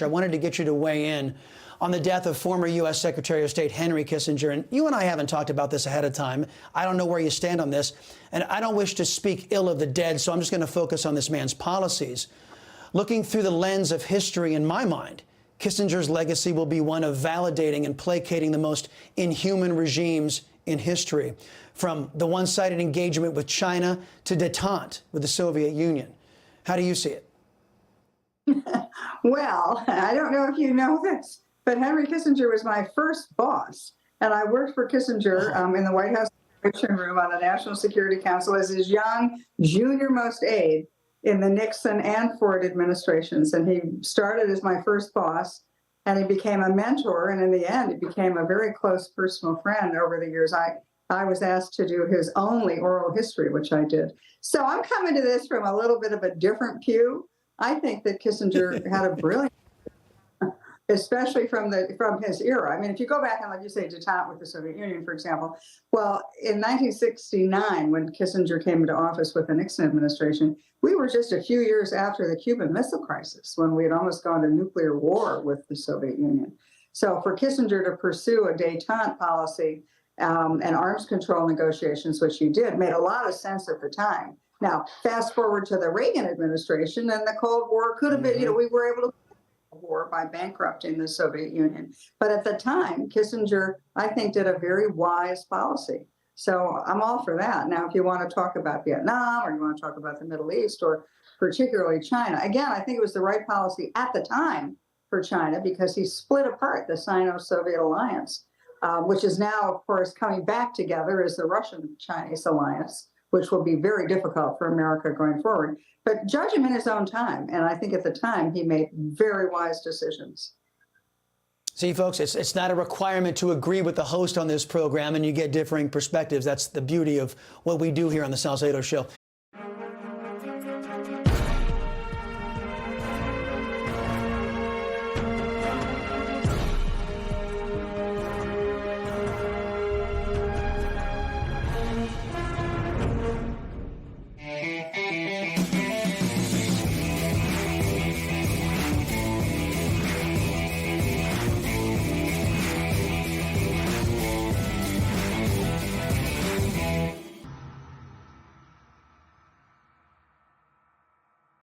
I wanted to get you to weigh in on the death of former U.S. Secretary of State Henry Kissinger. And you and I haven't talked about this ahead of time. I don't know where you stand on this. And I don't wish to speak ill of the dead, so I'm just going to focus on this man's policies. Looking through the lens of history, in my mind, Kissinger's legacy will be one of validating and placating the most inhuman regimes in history, from the one-sided engagement with China to détente with the Soviet Union. How do you see it? Well, I don't know if you know this, but Henry Kissinger was my first boss, and I worked for Kissinger in the White House Information Room on the National Security Council as his young, junior-most aide in the Nixon and Ford administrations. And he started as my first boss, and he became a mentor, and in the end, he became a very close personal friend over the years. I was asked to do his only oral history, which I did. So I'm coming to this from a little bit of a different pew. I think that Kissinger had a brilliant, especially from his era. I mean, if you go back and, like you say, détente with the Soviet Union, for example, well, in 1969, when Kissinger came into office with the Nixon administration, we were just a few years after the Cuban Missile Crisis, when we had almost gone to nuclear war with the Soviet Union. So for Kissinger to pursue a détente policy and arms control negotiations, which he did, made a lot of sense at the time. Now, fast forward to the Reagan administration, and the Cold War could have been, we were able to win the war by bankrupting the Soviet Union. But at the time, Kissinger, I think, did a very wise policy. So I'm all for that. Now, if you want to talk about Vietnam, or you want to talk about the Middle East, or particularly China, again, I think it was the right policy at the time for China, because he split apart the Sino-Soviet alliance, which is now, of course, coming back together as the Russian-Chinese alliance, which will be very difficult for America going forward. But judge him in his own time. And I think at the time, he made very wise decisions. See, folks, it's not a requirement to agree with the host on this program, and you get differing perspectives. That's the beauty of what we do here on the Salcedo Show.